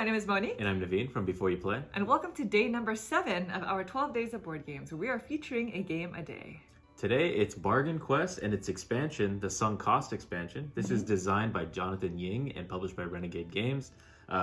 my name is Moni. And I'm Naveen from Before You Play. And welcome to day number 7 of our 12 Days of Board Games, where we are featuring a game a day. Today it's Bargain Quest and its expansion, the Sunk Cost expansion. This is designed by Jonathan Ying and published by Renegade Games.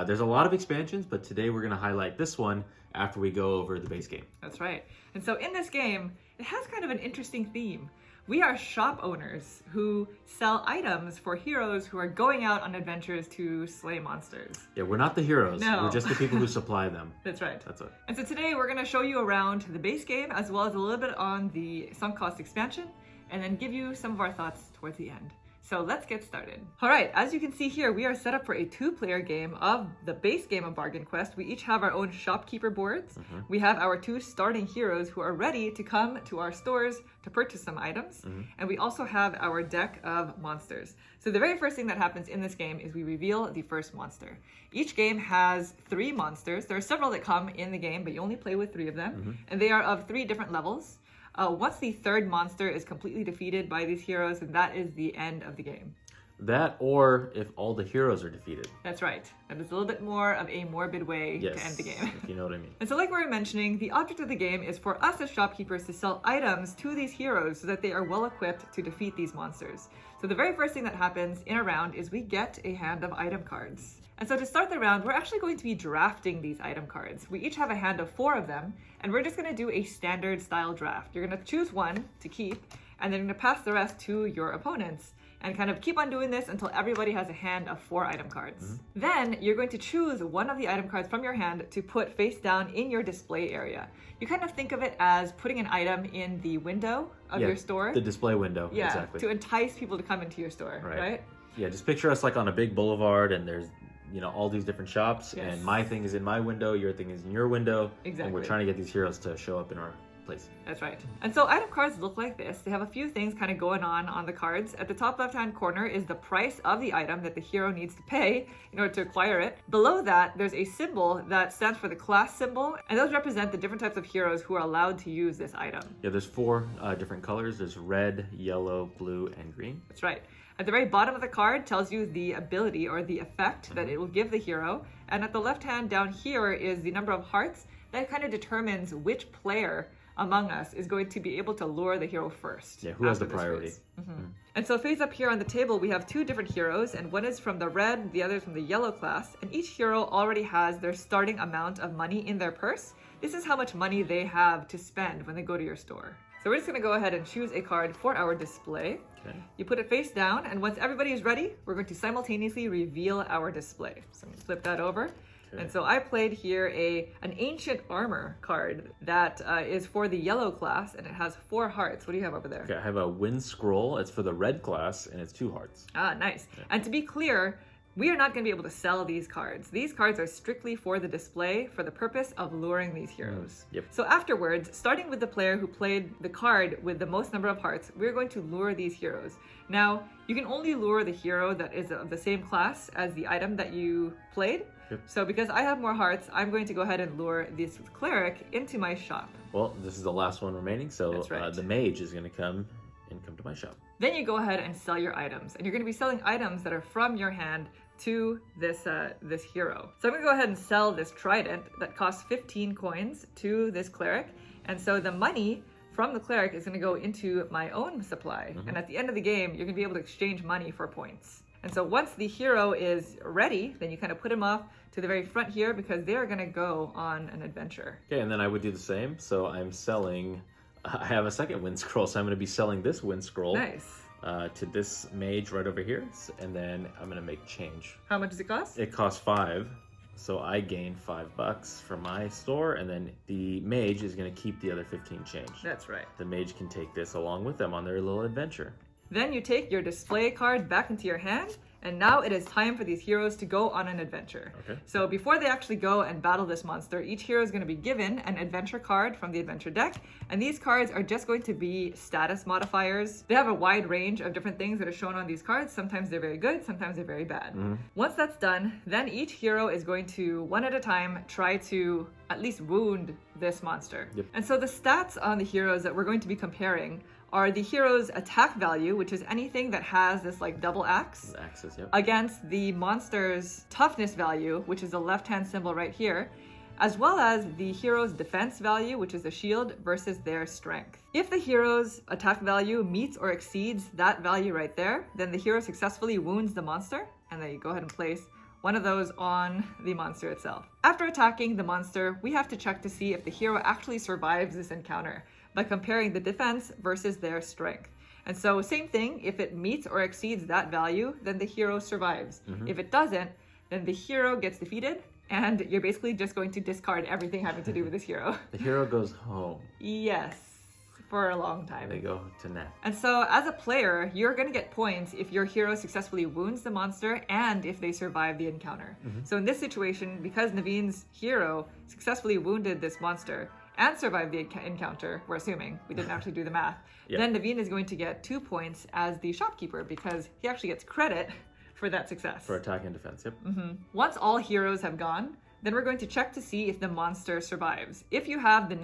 There's a lot of expansions, but today we're going to highlight this one after we go over the base game. That's right. And so in this game, it has kind of an interesting theme. We are shop owners who sell items for heroes who are going out on adventures to slay monsters. Yeah, we're not the heroes. No. We're just the people who supply them. That's right. That's it. And so today we're going to show you around the base game as well as a little bit on the Sunk Cost expansion and then give you some of our thoughts towards the end. So let's get started. All right, as you can see here, we are set up for a 2-player game of the base game of Bargain Quest. We each have our own shopkeeper boards. We have our 2 starting heroes who are ready to come to our stores to purchase some items. And we also have our deck of monsters. So the very first thing that happens in this game is we reveal the first monster. Each game has 3 monsters. There are several that come in the game, but you only play with 3 of them. And they are of 3 different levels. Once the 3rd monster is completely defeated by these heroes, then that is the end of the game. That or if all the heroes are defeated. That's right. That is a little bit more of a morbid way to end the game. If you know what I mean. And so like we were mentioning, the object of the game is for us as shopkeepers to sell items to these heroes so that they are well equipped to defeat these monsters. So the very first thing that happens in a round is we get a hand of item cards. And so to start the round, we're actually going to be drafting these item cards. We each have a hand of 4 of them, and we're just going to do a standard style draft. You're going to choose one to keep, and then you're going to pass the rest to your opponents, and kind of keep on doing this until everybody has a hand of 4 item cards. Then you're going to choose one of the item cards from your hand to put face down in your display area. You kind of think of it as putting an item in the window of your store. The display window, yeah, exactly. To entice people to come into your store, right? Yeah, just picture us like on a big boulevard and there's all these different shops, and my thing is in my window, your thing is in your window. Exactly. And we're trying to get these heroes to show up in our place. That's right. And so item cards look like this. They have a few things kind of going on the cards. At the top left-hand corner is the price of the item that the hero needs to pay in order to acquire it. Below that, there's a symbol that stands for the class symbol, and those represent the different types of heroes who are allowed to use this item. Yeah, there's 4 different colors. There's red, yellow, blue, and green. That's right. At the very bottom of the card tells you the ability or the effect that it will give the hero. And at the left hand down here is the number of hearts. That kind of determines which player among us is going to be able to lure the hero first. Yeah, who has the priority. And so face up here on the table, we have 2 different heroes, and one is from the red, the other is from the yellow class. And each hero already has their starting amount of money in their purse. This is how much money they have to spend when they go to your store. So we're just going to go ahead and choose a card for our display. Okay. You put it face down, and once everybody is ready, we're going to simultaneously reveal our display. So I'm going to flip that over. Okay. And so I played here an Ancient Armor card that is for the yellow class, and it has 4 hearts. What do you have over there? Okay, I have a Wind Scroll. It's for the red class, and it's 2 hearts. Ah, nice. Okay. And to be clear, we are not going to be able to sell these cards. These cards are strictly for the display for the purpose of luring these heroes. Yep. So afterwards, starting with the player who played the card with the most number of hearts, we're going to lure these heroes. Now, you can only lure the hero that is of the same class as the item that you played. Yep. So because I have more hearts, I'm going to go ahead and lure this cleric into my shop. Well, this is the last one remaining, so That's right. The mage is going to come to my shop. Then you go ahead and sell your items, and you're going to be selling items that are from your hand to this hero. So I'm going to go ahead and sell this trident that costs 15 coins to this cleric, and so the money from the cleric is going to go into my own supply. And at the end of the game, you're going to be able to exchange money for points. And so once the hero is ready, then you kind of put him off to the very front here because they're going to go on an adventure. Okay, and then I would do the same. So I'm selling, I have a second Wind Scroll, so I'm going to be selling this Wind Scroll. Nice. To this mage right over here, and then I'm going to make change. How much does it cost? It costs 5, so I gain $5 from my store, and then the mage is going to keep the other 15 change. That's right. The mage can take this along with them on their little adventure. Then you take your display card back into your hand, and now it is time for these heroes to go on an adventure. Okay. So before they actually go and battle this monster, each hero is going to be given an adventure card from the adventure deck, and these cards are just going to be status modifiers. They have a wide range of different things that are shown on these cards. Sometimes they're very good, sometimes they're very bad. Once that's done, then each hero is going to, one at a time, try to at least wound this monster. Yep. And so the stats on the heroes that we're going to be comparing are the hero's attack value, which is anything that has this like double axe, Axis, yep. against the monster's toughness value, which is the left-hand symbol right here, as well as the hero's defense value, which is a shield, versus their strength. If the hero's attack value meets or exceeds that value right there, then the hero successfully wounds the monster, and then you go ahead and place one of those on the monster itself. After attacking the monster, we have to check to see if the hero actually survives this encounter by comparing the defense versus their strength. And so same thing, if it meets or exceeds that value, then the hero survives. If it doesn't, then the hero gets defeated, and you're basically just going to discard everything having to do with this hero. The hero goes home. Yes, for a long time. They go to nap. And so as a player, you're going to get points if your hero successfully wounds the monster and if they survive the encounter. So in this situation, because Naveen's hero successfully wounded this monster and survived the encounter, we're assuming, we didn't actually do the math, then Naveen is going to get 2 points as the shopkeeper because he actually gets credit for that success. For attack and defense, yep. Once all heroes have gone, then we're going to check to see if the monster survives. If you have a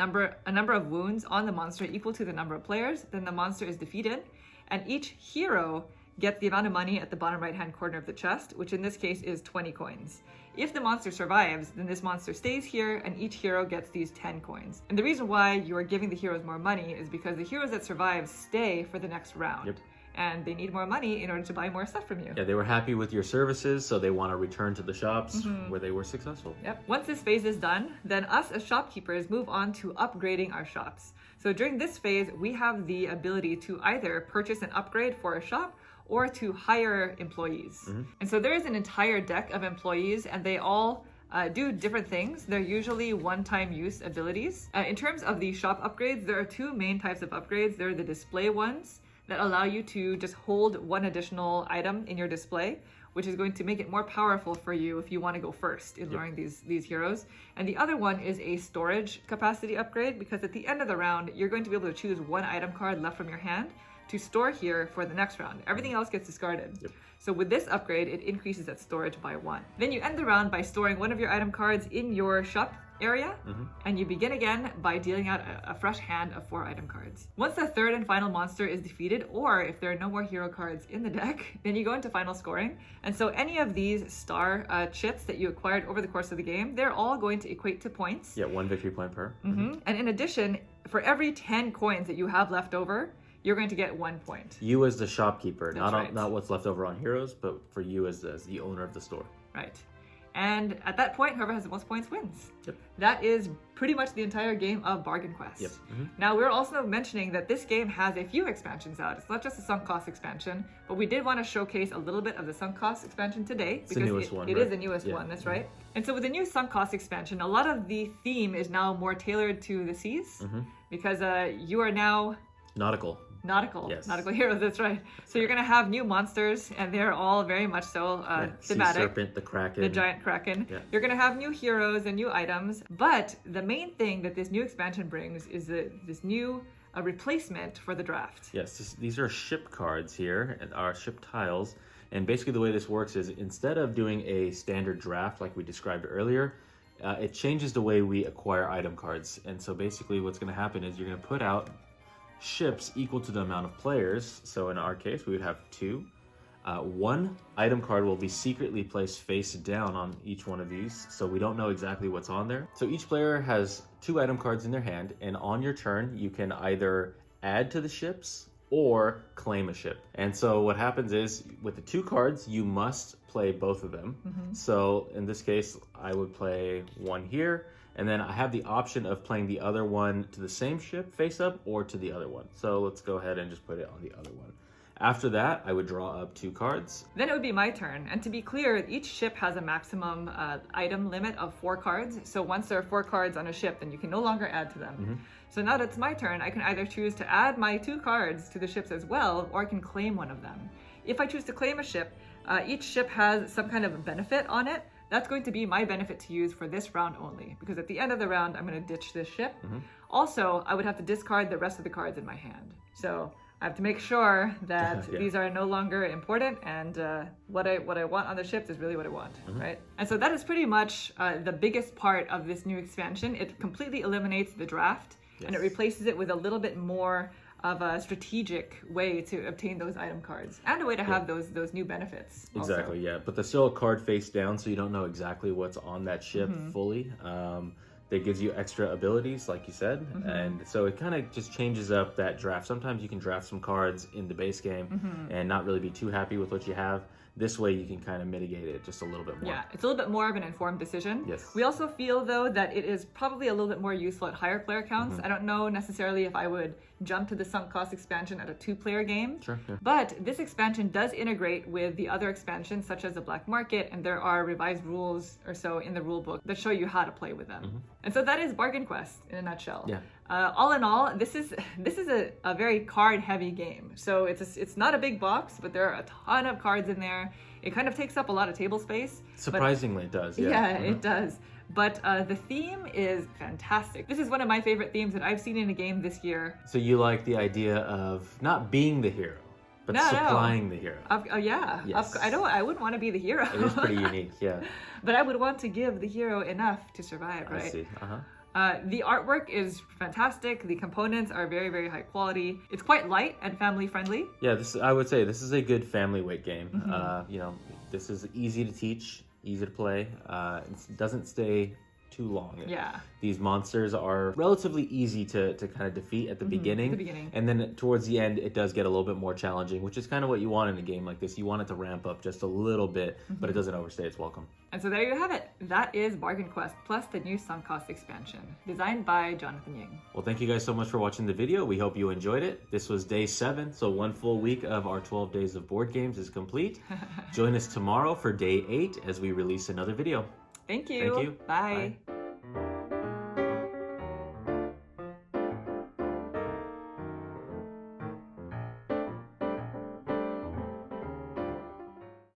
number of wounds on the monster equal to the number of players, then the monster is defeated, and each hero gets the amount of money at the bottom right-hand corner of the chest, which in this case is 20 coins. If the monster survives, then this monster stays here, and each hero gets these 10 coins. And the reason why you are giving the heroes more money is because the heroes that survive stay for the next round. Yep. And they need more money in order to buy more stuff from you. Yeah, they were happy with your services, so they want to return to the shops where they were successful. Yep. Once this phase is done, then us as shopkeepers move on to upgrading our shops. So during this phase, we have the ability to either purchase an upgrade for a shop or to hire employees. And so there is an entire deck of employees, and they all do different things. They're usually one-time use abilities. In terms of the shop upgrades, there are 2 main types of upgrades. There are the display ones that allow you to just hold one additional item in your display, which is going to make it more powerful for you if you want to go first in luring these heroes. And the other one is a storage capacity upgrade, because at the end of the round, you're going to be able to choose one item card left from your hand to store here for the next round. Everything else gets discarded. So with this upgrade, it increases that storage by 1. Then you end the round by storing one of your item cards in your shop area, and you begin again by dealing out a fresh hand of 4 item cards. Once the third and final monster is defeated, or if there are no more hero cards in the deck, then you go into final scoring. And so any of these star chips that you acquired over the course of the game, they're all going to equate to points. Yeah, 1 victory point per. And in addition, for every 10 coins that you have left over, you're going to get 1 point. You as the shopkeeper, That's not what's left over on heroes, but for you as the owner of the store. Right. And at that point, whoever has the most points wins. Yep. That is pretty much the entire game of Bargain Quest. Yep. Now, we're also mentioning that this game has a few expansions out. It's not just a sunk cost expansion, but we did want to showcase a little bit of the sunk cost expansion today. It's the newest one, It right? is the newest one, that's right. And so with the new sunk cost expansion, a lot of the theme is now more tailored to the seas, because you are now Nautical. Nautical heroes, that's right. So you're going to have new monsters, and they're all very much so thematic. Sea serpent, the kraken. The giant kraken. Yeah. You're going to have new heroes and new items, but the main thing that this new expansion brings is this new replacement for the draft. Yes, these are ship cards here, and our ship tiles. And basically the way this works is instead of doing a standard draft like we described earlier, it changes the way we acquire item cards. And so basically what's going to happen is you're going to put out ships equal to the amount of players. So in our case, we would have 2. 1 item card will be secretly placed face down on each one of these, so we don't know exactly what's on there. So each player has 2 item cards in their hand, and on your turn, you can either add to the ships or claim a ship. And so what happens is, with the 2 cards, you must play both of them. So in this case, I would play 1 here, and then I have the option of playing the other one to the same ship face up or to the other one. So let's go ahead and just put it on the other one. After that, I would draw up 2 cards. Then it would be my turn. And to be clear, each ship has a maximum item limit of 4 cards. So once there are 4 cards on a ship, then you can no longer add to them. So now that it's my turn, I can either choose to add my 2 cards to the ships as well, or I can claim one of them. If I choose to claim a ship, each ship has some kind of benefit on it. That's going to be my benefit to use for this round only, because at the end of the round, I'm going to ditch this ship. Also, I would have to discard the rest of the cards in my hand. So I have to make sure that these are no longer important, and what I want on the ships is really what I want, right? And so that is pretty much the biggest part of this new expansion. It completely eliminates the draft, and it replaces it with a little bit more of a strategic way to obtain those item cards and a way to have those new benefits. Exactly, yeah. But there's still a card face down, so you don't know exactly what's on that ship fully. That gives you extra abilities, like you said, and so it kind of just changes up that draft. Sometimes you can draft some cards in the base game and not really be too happy with what you have. This way you can kind of mitigate it just a little bit more. Yeah, it's a little bit more of an informed decision. Yes. We also feel, though, that it is probably a little bit more useful at higher player counts. I don't know necessarily if I would jump to the sunk cost expansion at a 2-player game. Sure. Yeah. But this expansion does integrate with the other expansions, such as the Black Market, and there are revised rules or so in the rule book that show you how to play with them. And so that is Bargain Quest in a nutshell. Yeah. All in all, this is a very card-heavy game. So it's not a big box, but there are a ton of cards in there. It kind of takes up a lot of table space. Surprisingly, it does. Yeah, Yeah, it does. But the theme is fantastic. This is one of my favorite themes that I've seen in a game this year. So you like the idea of not being the hero, but supplying the hero. Yeah. Yes. I wouldn't want to be the hero. It is pretty unique, yeah. But I would want to give the hero enough to survive, right? I see. The artwork is fantastic. The components are very, very high quality. It's quite light and family friendly. Yeah, I would say this is a good family weight game. This is easy to teach, easy to play. It doesn't stay too long. Yeah. These monsters are relatively easy to kind of defeat at the beginning. And then towards the end, it does get a little bit more challenging, which is kind of what you want in a game like this. You want it to ramp up just a little bit, but it doesn't overstay its welcome. And so there you have it. That is Bargain Quest plus the new sunk cost expansion, designed by Jonathan Ying. Well, thank you guys so much for watching the video. We hope you enjoyed it. This was day 7, so 1 full week of our 12 days of board games is complete. Join us tomorrow for day 8 as we release another video. Thank you. Thank you. Bye. Bye.